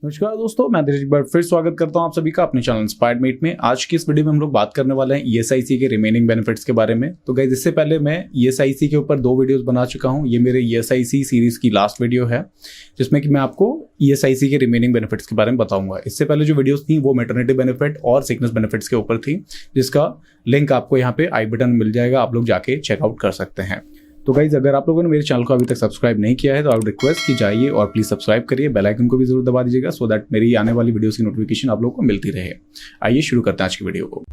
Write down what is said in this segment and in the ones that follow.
नमस्कार दोस्तों, मैं धीरज एक बार फिर स्वागत करता हूं आप सभी का अपने चैनल इंस्पायर्ड मेट में। आज की इस वीडियो में हम लोग बात करने वाले हैं ईएसआईसी के रिमेनिंग बेनिफिट्स के बारे में। तो गाइस, इससे पहले मैं ईएसआईसी के ऊपर 2 वीडियोस बना चुका हूं। ये मेरे ईएसआईसी सीरीज की लास्ट वीडियो है जिसमें कि मैं आपको ईएसआईसी के रिमेनिंग बेनिफिट्स के बारे में बताऊंगा। इससे पहले जो वीडियोस थी वो मैटरनिटी बेनिफिट और सिकनेस बेनिफिट्स के ऊपर थी, जिसका लिंक आपको यहाँ पे आई बटन मिल जाएगा, आप लोग जाके चेकआउट कर सकते हैं। तो गाइज, अगर आप लोगों ने मेरे चैनल को अभी तक सब्सक्राइब नहीं किया है तो आप रिक्वेस्ट की जाइए और प्लीज सब्सक्राइब करिए, बेल आइकन को भी जरूर दबा दीजिएगा सो दैट मेरी आने वाली वीडियोस की नोटिफिकेशन आप लोगों को मिलती रहे। आइए शुरू करते हैं आज की वीडियो को।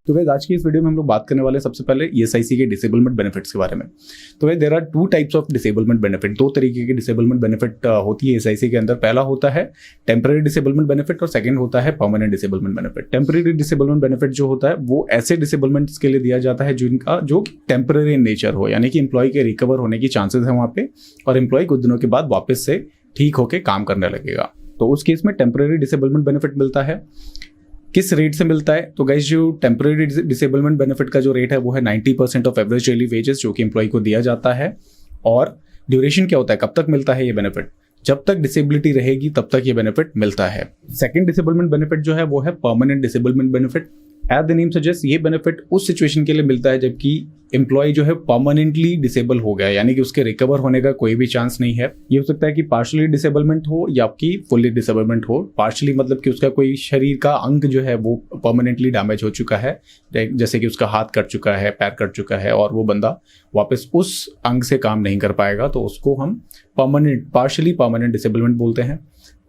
तो गाइस, आज की इस वीडियो में हम लोग बात करने वाले हैं सबसे पहले ईएसआईसी के डिसेबलमेंट बेनिफिट्स के बारे में। तो guys, there are 2 types of disablement benefit. 2 तरीके के डिसेबलमेंट बेनिफिट होती है ईएसआईसी के अंदर। पहला होता है टेम्पररी डिसेबलमेंट बेनिफिट और सेकंड होता है permanent disablement benefit. Temporary disablement benefit जो होता है वो ऐसे डिसेबलमेंट्स के लिए दिया जाता है जिनका जो टेम्पररी इन नेचर हो, यानी कि एम्प्लॉय के रिकवर होने की चांसेस है वहाँ पे और एम्प्लॉय कुछ दिनों के बाद वापस से ठीक होकर काम करने लगेगा। तो उस केस में टेम्पररी डिसेबलमेंट बेनिफिट मिलता है। किस रेट से मिलता है? तो गाइस, जो टेम्पररी डिसेबलमेंट बेनिफिट का जो रेट है वो है 90% ऑफ एवरेज डेली वेजेस जो कि एम्प्लॉय को दिया जाता है। और ड्यूरेशन क्या होता है, कब तक मिलता है ये बेनिफिट? जब तक डिसेबिलिटी रहेगी तब तक ये बेनिफिट मिलता है। सेकंड डिसेबलमेंट बेनिफिट जो है वो है permanent disablement benefit. As the name suggest, ये बेनिफिट उस सिचुएशन के लिए मिलता है जबकि एम्प्लॉय जो है परमानेंटली डिसेबल हो गया, यानी कि उसके रिकवर होने का कोई भी चांस नहीं है। ये हो सकता है कि पार्शियली डिसेबलमेंट हो या कि फुल्ली डिसेबलमेंट हो। पार्शियली मतलब कि उसका कोई शरीर का अंग जो है वो परमानेंटली डैमेज हो चुका है, जैसे कि उसका हाथ कट चुका है, पैर कट चुका है और वो बंदा वापस उस अंग से काम नहीं कर पाएगा, तो उसको हम पार्शियली परमानेंट डिसेबलमेंट बोलते हैं।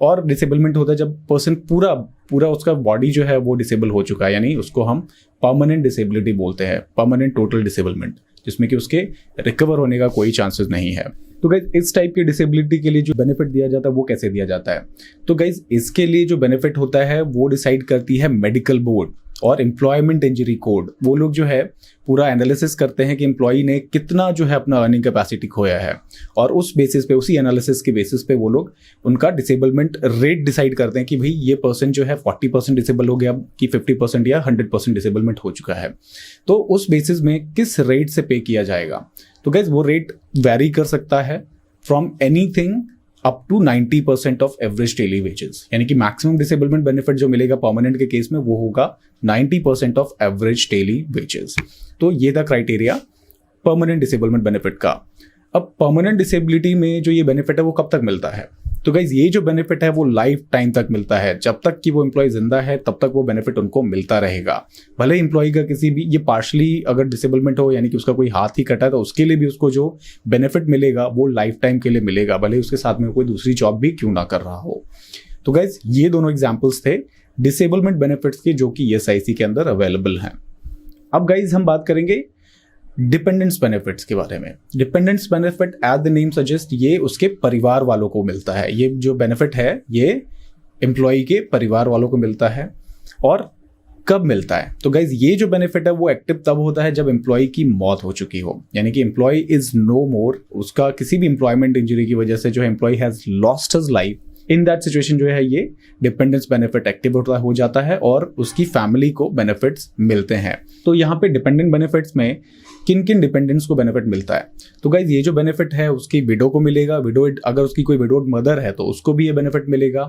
और डिसेबलमेंट होता है जब पर्सन पूरा उसका बॉडी जो है वो डिसेबल हो चुका है, यानी उसको हम परमानेंट डिसेबिलिटी बोलते हैं, परमानेंट टोटल डिसेबलमेंट, जिसमें कि उसके रिकवर होने का कोई चांसेस नहीं है। तो गाइज, इस टाइप की डिसेबिलिटी के लिए जो बेनिफिट दिया जाता है वो कैसे दिया जाता है? तो गाइज, इसके लिए जो बेनिफिट होता है वो डिसाइड करती है मेडिकल बोर्ड और एम्प्लॉयमेंट इंजरी कोड। वो लोग जो है पूरा एनालिसिस करते हैं कि एम्प्लॉय ने कितना जो है अपना अर्निंग कैपेसिटी खोया है और उस बेसिस पे, उसी एनालिसिस के बेसिस पे वो लोग उनका डिसेबलमेंट रेट डिसाइड करते हैं कि भाई ये पर्सन जो है 40% डिसेबल हो गया कि 50% या 100% डिसेबलमेंट हो चुका है। तो उस बेसिस में किस रेट से पे किया जाएगा? तो गाइस, वो रेट वेरी कर सकता है from anything up to 90% of average daily wages, यानी कि मैक्सिमम डिसेबलमेंट बेनिफिट जो मिलेगा परमानेंट के केस में वो होगा 90% ऑफ एवरेज डेली वेजेस। तो ये था क्राइटेरिया परमानेंट डिसेबलमेंट बेनिफिट का। अब परमानेंट डिसेबिलिटी में जो ये बेनिफिट है वो कब तक मिलता है? तो गाइज, ये जो बेनिफिट है वो लाइफ टाइम तक मिलता है। जब तक कि वो एम्प्लॉय जिंदा है तब तक वो बेनिफिट उनको मिलता रहेगा। भले एम्प्लॉय का किसी भी, ये पार्शली अगर डिसेबलमेंट हो, यानी कि उसका कोई हाथ ही कटा है, तो उसके लिए भी उसको जो बेनिफिट मिलेगा वो लाइफ टाइम के लिए मिलेगा, भले उसके साथ में कोई दूसरी जॉब भी क्यों ना कर रहा हो। तो गाइज, ये दोनों एग्जाम्पल्स थे डिसेबलमेंट बेनिफिट्स के जो कि ईएसआईसी के अंदर अवेलेबल हैं। अब गाइज, हम बात करेंगे डिपेंडेंस बेनिफिट्स के बारे में। Dependence benefit as the name suggest, ये उसके परिवार वालों को मिलता है। ये जो बेनिफिट है ये एम्प्लॉय के परिवार वालों को मिलता है। और कब मिलता है? तो गाइज, ये जो बेनिफिट है वो एक्टिव तब होता है जब एम्प्लॉय की मौत हो चुकी हो, यानी कि एम्प्लॉय इज नो मोर, उसका किसी भी एम्प्लॉयमेंट इंजरी की वजह से जो है employee has lost his life. In that situation जो है ये डिपेंडेंस बेनिफिट एक्टिव हो जाता है और उसकी फैमिली को बेनिफिट्स मिलते हैं। तो यहाँ पे डिपेंडेंट बेनिफिट्स में किन किन डिपेंडेंट्स को बेनिफिट मिलता है? तो गाइज, ये जो बेनिफिट है उसकी विडो को मिलेगा। विडोड, अगर उसकी कोई विडोड मदर है तो उसको भी ये बेनिफिट मिलेगा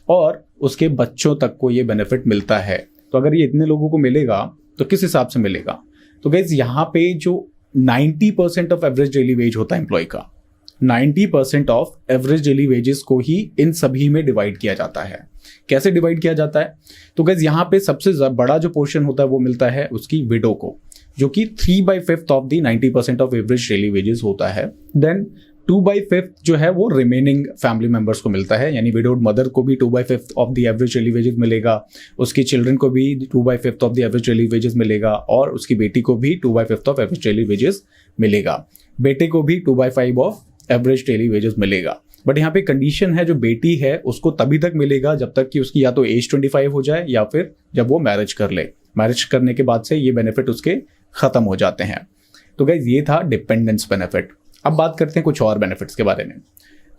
और उसके बच्चों तक को ये बेनिफिट मिलता है। तो अगर ये इतने लोगों को मिलेगा तो किस हिसाब से मिलेगा? तो गाइज, यहाँ पे जो 90% ऑफ एवरेज डेली वेज होता है एम्प्लॉय का, 90% ऑफ एवरेज डेली वेजेस को ही इन सभी में डिवाइड किया जाता है। कैसे डिवाइड किया जाता है? तो गाइज, यहाँ पे सबसे बड़ा जो पोर्शन होता है वो मिलता है उसकी विडो को, जो कि 3/5 of the 90% of average daily wages होता है। देन 2/5 जो है वो रिमेनिंग फैमिली मेंबर्स को मिलता है, यानी विडोड मदर को भी 2/5 of the average daily wages मिलेगा, उसकी चिल्ड्रन को भी 2/5 of the average daily wages मिलेगा और उसकी बेटी को भी 2/5 ऑफ एवरेज डेली वेजेस मिलेगा। बेटे को भी 2/5 ऑफ एवरेज डेली वेजेस मिलेगा। बट यहाँ पे कंडीशन है, जो बेटी है उसको तभी तक मिलेगा जब तक कि उसकी या तो एज 25 हो जाए या फिर जब वो मैरिज कर ले। मैरिज करने के बाद से ये बेनिफिट उसके खत्म हो जाते हैं। तो गाइज, ये था डिपेंडेंस बेनिफिट। अब बात करते हैं कुछ और बेनिफिट्स के बारे में।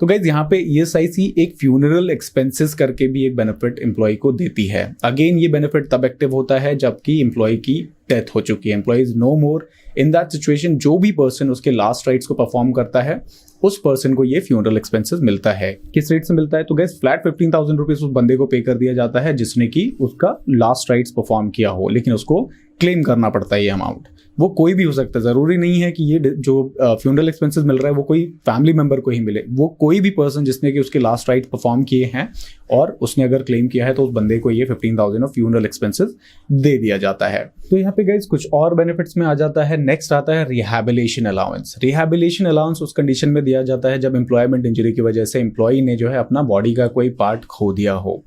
तो गाइज, यहाँ पे ईएसआईसी एक फ्यूनरल एक्सपेंसेस करके भी एक बेनिफिट एम्प्लॉय को देती है। अगेन, ये बेनिफिट तब एक्टिव होता है जबकि एम्प्लॉय की डेथ हो चुकी है, employee is no more, in that situation जो भी पर्सन उसके लास्ट राइट्स को परफॉर्म करता है उस पर्सन को ये फ्यूनरल एक्सपेंसेस मिलता है। किस रेट से मिलता है? तो गैस फ्लैट 15,000 रुपीज उस बंदे को पे कर दिया जाता है जिसने कि उसका लास्ट राइट्स परफॉर्म किया हो, लेकिन उसको क्लेम करना पड़ता है ये अमाउंट। वो कोई भी हो सकता है, जरूरी नहीं है कि ये जो फ्यूनरल एक्सपेंसेस मिल रहा है वो कोई फैमिली मेंबर को ही मिले, वो कोई भी पर्सन जिसने कि उसके लास्ट राइट परफॉर्म किए हैं और उसने अगर क्लेम किया है तो उस बंदे को ये 15,000 ऑफ फ्यूनरल एक्सपेंसेस दे दिया जाता है। तो यहाँ पे गाइस कुछ और बेनिफिट्स में आ जाता है। नेक्स्ट आता है रिहैबिलिटेशन अलाउंस। रिहैबिलिटेशन अलाउंस उस कंडीशन में दिया जाता है जब एम्प्लॉयमेंट इंजरी की वजह से एम्प्लॉय ने जो है अपना बॉडी का कोई पार्ट खो दिया हो।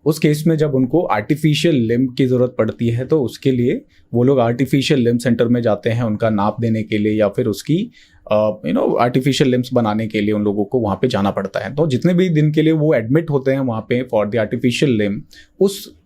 उस केस में जब उनको आर्टिफिशियल लिम्ब की जरूरत पड़ती है तो उसके लिए वो लोग आर्टिफिशियल लिम्ब सेंटर में जाते हैं उनका नाप देने के लिए, या फिर उसकी आर्टिफिशियल लिम्स बनाने के लिए उन लोगों को वहाँ पे जाना पड़ता है। तो जितने भी दिन के लिए वो एडमिट होते हैं वहाँ पे फॉर द आर्टिफिशियल लिम्ब,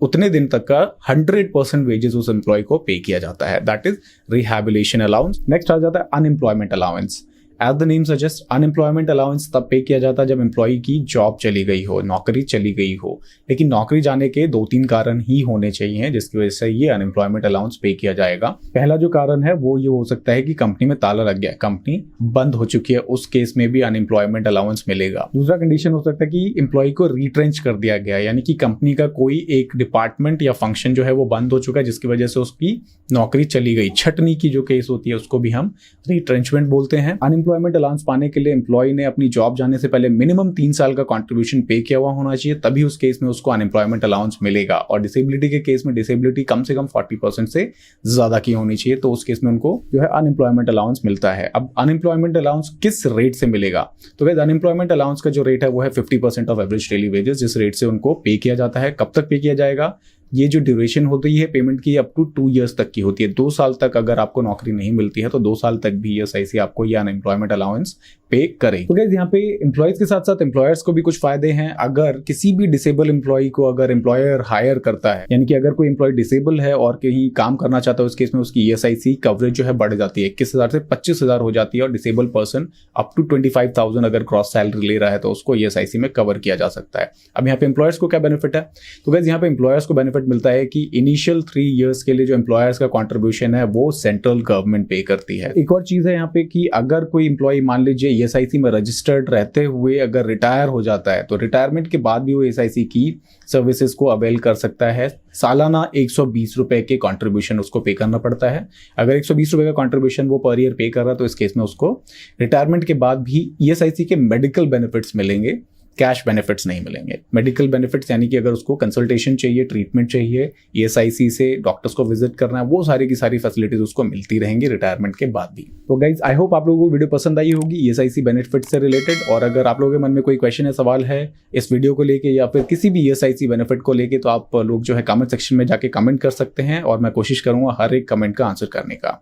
उतने दिन तक का 100% वेजेस उस एम्प्लॉय को पे किया जाता है। That is rehabilitation allowance. Next आ जाता है unemployment allowance. As the name suggest, unemployment allowance तब पे किया जाता है जब एम्प्लॉय की जॉब चली गई हो, नौकरी चली गई हो, लेकिन नौकरी जाने के 2-3 कारण ही होने चाहिए जिसकी वजह से ये अनएम्प्लॉयमेंट अलाउंस पे किया जाएगा। पहला जो कारण है वो ये हो सकता है कि कंपनी में ताला लग गया, कंपनी बंद हो चुकी है, उस केस में भी अनएम्प्लॉयमेंट अलाउंस मिलेगा। दूसरा कंडीशन हो सकता है कि एम्प्लॉय को रिट्रेंच कर दिया गया, यानी कि कंपनी का कोई एक डिपार्टमेंट या फंक्शन जो है वो बंद हो चुका है जिसकी वजह से उसकी नौकरी चली गई। छटनी की जो केस होती है उसको भी हम रिट्रेंचमेंट बोलते हैं। अनएम्प्लॉयमेंट अलाउंस पाने के लिए एम्प्लॉय ने अपनी जॉब जाने से पहले मिनिमम 3 साल का कंट्रीब्यूशन पे किया हुआ होना चाहिए, तभी उस केस में उसको अनएम्प्लॉयमेंट अलाउंस मिलेगा। और डिसेबिलिटी के केस में डिसेबिलिटी कम से कम 40% से ज्यादा की होनी चाहिए, तो उस केस में उनको जो है अनएम्प्लॉयमेंट अलाउंस मिलता है। अब अनएम्प्लॉयमेंट अलाउंस किस रेट से मिलेगा? तो गाइस अनएम्प्लॉयमेंट अलाउंस का जो रेट है वो है 50% ऑफ एवरेज डेली वेजेस, जिस रेट से उनको पे किया जाता है। कब तक पे किया जाएगा? ये जो ड्यूरेशन होती है पेमेंट की अप टू 2 इयर्स तक की होती है। 2 साल तक अगर आपको नौकरी नहीं मिलती है तो 2 साल तक भी ESIC आपको ये अनएम्प्लॉयमेंट अलाउंस पे करे। तो गाइस यहाँ पे एम्प्लॉयज के साथ साथ एम्प्लॉयर्स को भी कुछ फायदे हैं। अगर किसी भी डिसेबल एम्प्लॉय को अगर एम्प्लॉयर हायर करता है, यानी कि अगर कोई एम्प्लॉय डिसेबल है और कहीं काम करना चाहता है, उस केस में उसकी ESIC कवरेज जो है बढ़ जाती है, 21,000 से 25,000 हो जाती है। और डिसेबल पर्सन अप टू 25,000 अगर क्रॉस सैलरी ले रहा है तो उसको ESIC में कवर किया जा सकता है। अब यहाँ पे एम्प्लॉयर्स को क्या बेनिफिट है? तो गाइस यहाँ पे एम्प्लॉयर्स को बेनिफिट मिलता है कि इनिशियल 3 इयर्स के लिए जो एम्प्लॉयर्स का कॉन्ट्रीब्यूशन है वो सेंट्रल गवर्नमेंट पे करती है। एक और चीज है यहाँ पे कि अगर कोई एम्प्लॉय मान लीजिए ESIC में रजिस्टर्ड रहते हुए अगर रिटायर हो जाता है तो रिटायरमेंट के बाद भी वो ESIC की सर्विसेज को अवेल कर सकता है। सालाना 120 रुपए के कंट्रीब्यूशन उसको पे करना पड़ता है। अगर 120 रुपए का कंट्रीब्यूशन वो पर ईयर पे कर रहा है तो इस केस में उसको रिटायरमेंट के बाद भी ESIC के मेडिकल बेनिफिट्स मिलेंगे, कैश बेनिफिट्स नहीं मिलेंगे। मेडिकल बेनिफिट्स यानी कि अगर उसको कंसल्टेशन चाहिए, ट्रीटमेंट चाहिए, ESIC से डॉक्टर्स को विजिट करना है, वो सारी की सारी फैसिलिटीज उसको मिलती रहेंगी रिटायरमेंट के बाद भी। तो गाइज आई होप आप लोगों को वीडियो पसंद आई होगी ESIC बेनिफिट से रिलेटेड। और अगर आप लोगों के मन में कोई क्वेश्चन है, सवाल है इस वीडियो को लेके या फिर किसी भी ESIC बेनिफिट को लेके, तो आप लोग जो है कमेंट सेक्शन में जाके कमेंट कर सकते हैं और मैं कोशिश करूंगा हर एक कमेंट का आंसर करने का।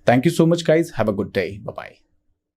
Thank you so much guys, have a good day, bye bye.